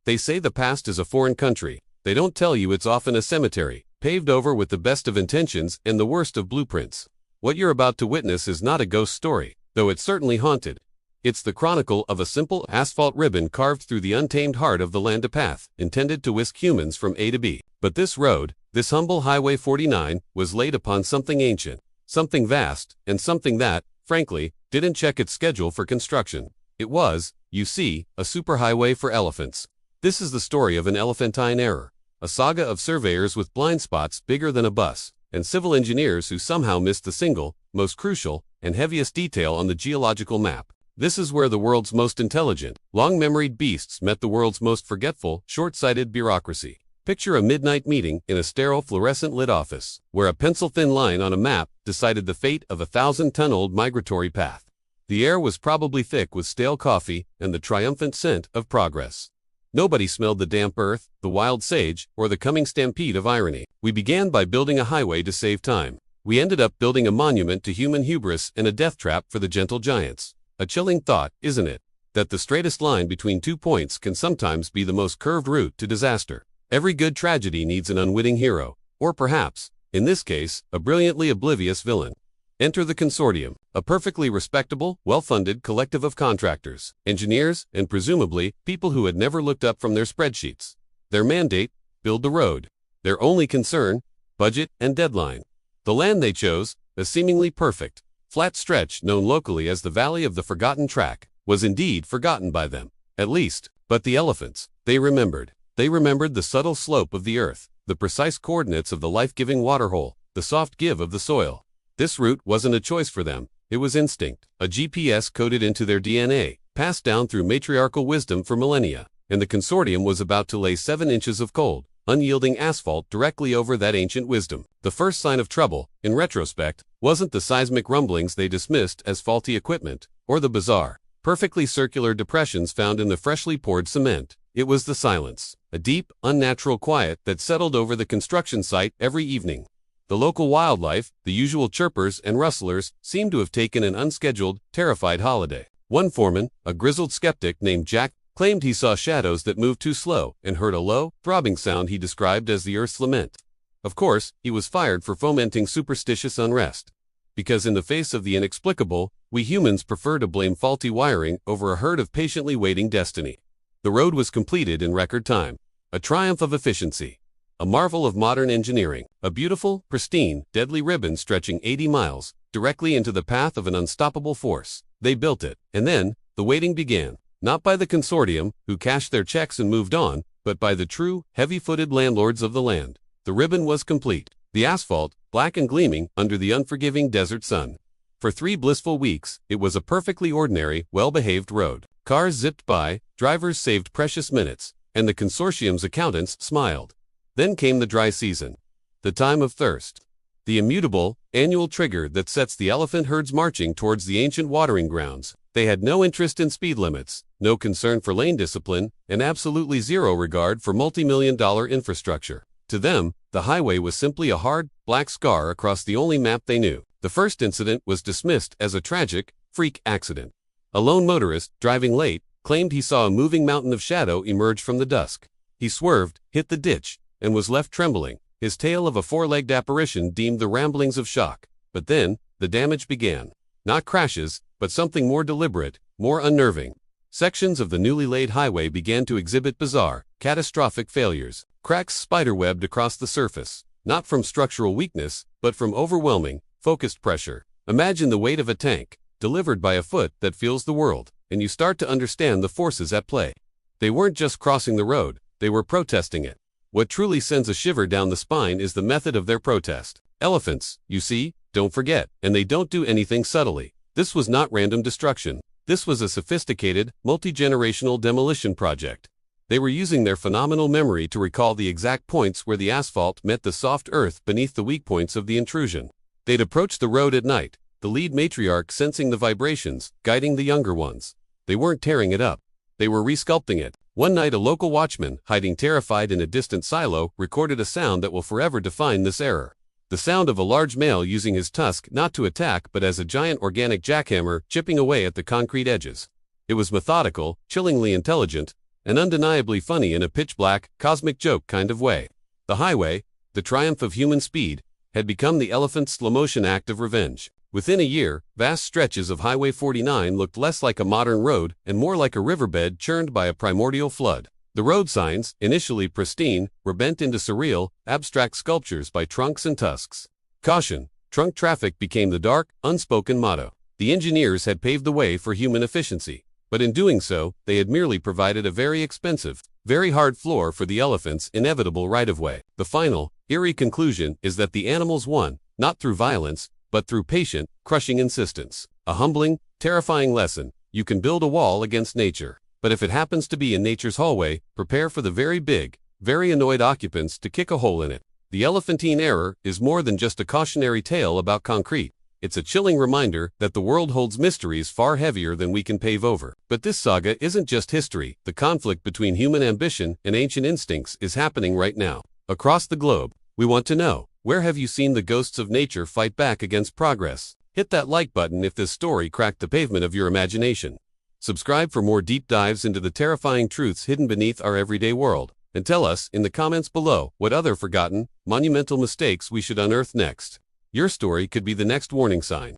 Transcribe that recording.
They say the past is a foreign country. They don't tell you it's often a cemetery, paved over with the best of intentions and the worst of blueprints. What you're about to witness is not a ghost story, though it's certainly haunted. It's the chronicle of a simple asphalt ribbon carved through the untamed heart of the land, a path intended to whisk humans from A to B. But this road, this humble Highway 49, was laid upon something ancient, something vast, and something that, frankly, didn't check its schedule for construction. It was, you see, a superhighway for elephants. This is the story of an Elephantine Error, a saga of surveyors with blind spots bigger than a bus, and civil engineers who somehow missed the single, most crucial, and heaviest detail on the geological map. This is where the world's most intelligent, long-memoried beasts met the world's most forgetful, short-sighted bureaucracy. Picture a midnight meeting in a sterile fluorescent-lit office, where a pencil-thin line on a map decided the fate of a 1,000-ton-old migratory path. The air was probably thick with stale coffee and the triumphant scent of progress. Nobody smelled the damp earth, the wild sage, or the coming stampede of irony. We began by building a highway to save time. We ended up building a monument to human hubris and a death trap for the gentle giants. A chilling thought, isn't it? That the straightest line between 2 points can sometimes be the most curved route to disaster. Every good tragedy needs an unwitting hero, or perhaps, in this case, a brilliantly oblivious villain. Enter the consortium, a perfectly respectable, well-funded collective of contractors, engineers, and presumably, people who had never looked up from their spreadsheets. Their mandate, build the road. Their only concern, budget and deadline. The land they chose, a seemingly perfect, flat stretch known locally as the Valley of the Forgotten Track, was indeed forgotten by them, at least. But the elephants, they remembered. They remembered the subtle slope of the earth, the precise coordinates of the life-giving waterhole, the soft give of the soil. This route wasn't a choice for them, it was instinct, a GPS coded into their DNA, passed down through matriarchal wisdom for millennia, and the consortium was about to lay 7 inches of cold, unyielding asphalt directly over that ancient wisdom. The first sign of trouble, in retrospect, wasn't the seismic rumblings they dismissed as faulty equipment, or the bizarre, perfectly circular depressions found in the freshly poured cement. It was the silence, a deep, unnatural quiet that settled over the construction site every evening. The local wildlife, the usual chirpers and rustlers, seemed to have taken an unscheduled, terrified holiday. One foreman, a grizzled skeptic named Jack, claimed he saw shadows that moved too slow and heard a low, throbbing sound he described as the earth's lament. Of course, he was fired for fomenting superstitious unrest. Because in the face of the inexplicable, we humans prefer to blame faulty wiring over a herd of patiently waiting destiny. The road was completed in record time, a triumph of efficiency, a marvel of modern engineering, a beautiful, pristine, deadly ribbon stretching 80 miles, directly into the path of an unstoppable force. They built it, and then, the waiting began. Not by the consortium, who cashed their checks and moved on, but by the true, heavy-footed landlords of the land. The ribbon was complete. The asphalt, black and gleaming under the unforgiving desert sun. For 3 blissful weeks, it was a perfectly ordinary, well-behaved road. Cars zipped by, drivers saved precious minutes, and the consortium's accountants smiled. Then came the dry season. The time of thirst. The immutable, annual trigger that sets the elephant herds marching towards the ancient watering grounds. They had no interest in speed limits, no concern for lane discipline, and absolutely zero regard for multi-million-dollar infrastructure. To them, the highway was simply a hard, black scar across the only map they knew. The first incident was dismissed as a tragic, freak accident. A lone motorist, driving late, claimed he saw a moving mountain of shadow emerge from the dusk. He swerved, hit the ditch, and was left trembling, his tale of a 4-legged apparition deemed the ramblings of shock. But then, the damage began. Not crashes, but something more deliberate, more unnerving. Sections of the newly laid highway began to exhibit bizarre, catastrophic failures. Cracks spiderwebbed across the surface, not from structural weakness, but from overwhelming, focused pressure. Imagine the weight of a tank, delivered by a foot that feels the world, and you start to understand the forces at play. They weren't just crossing the road, they were protesting it. What truly sends a shiver down the spine is the method of their protest. Elephants, you see, don't forget, and they don't do anything subtly. This was not random destruction. This was a sophisticated, multi-generational demolition project. They were using their phenomenal memory to recall the exact points where the asphalt met the soft earth beneath the weak points of the intrusion. They'd approach the road at night, the lead matriarch sensing the vibrations, guiding the younger ones. They weren't tearing it up. They were resculpting it. One night a local watchman, hiding terrified in a distant silo, recorded a sound that will forever define this error. The sound of a large male using his tusk not to attack but as a giant organic jackhammer chipping away at the concrete edges. It was methodical, chillingly intelligent, and undeniably funny in a pitch-black, cosmic joke kind of way. The highway, the triumph of human speed, had become the elephant's slow-motion act of revenge. Within a year, vast stretches of Highway 49 looked less like a modern road and more like a riverbed churned by a primordial flood. The road signs, initially pristine, were bent into surreal, abstract sculptures by trunks and tusks. Caution, trunk traffic became the dark, unspoken motto. The engineers had paved the way for human efficiency, but in doing so, they had merely provided a very expensive, very hard floor for the elephant's inevitable right-of-way. The final, eerie conclusion is that the animals won, not through violence, but through patient, crushing insistence. A humbling, terrifying lesson: you can build a wall against nature, but if it happens to be in nature's hallway, prepare for the very big, very annoyed occupants to kick a hole in it. The Elephantine Error is more than just a cautionary tale about concrete. It's a chilling reminder that the world holds mysteries far heavier than we can pave over. But this saga isn't just history. The conflict between human ambition and ancient instincts is happening right now. Across the globe, we want to know, where have you seen the ghosts of nature fight back against progress? Hit that like button if this story cracked the pavement of your imagination. Subscribe for more deep dives into the terrifying truths hidden beneath our everyday world. And tell us in the comments below what other forgotten, monumental mistakes we should unearth next. Your story could be the next warning sign.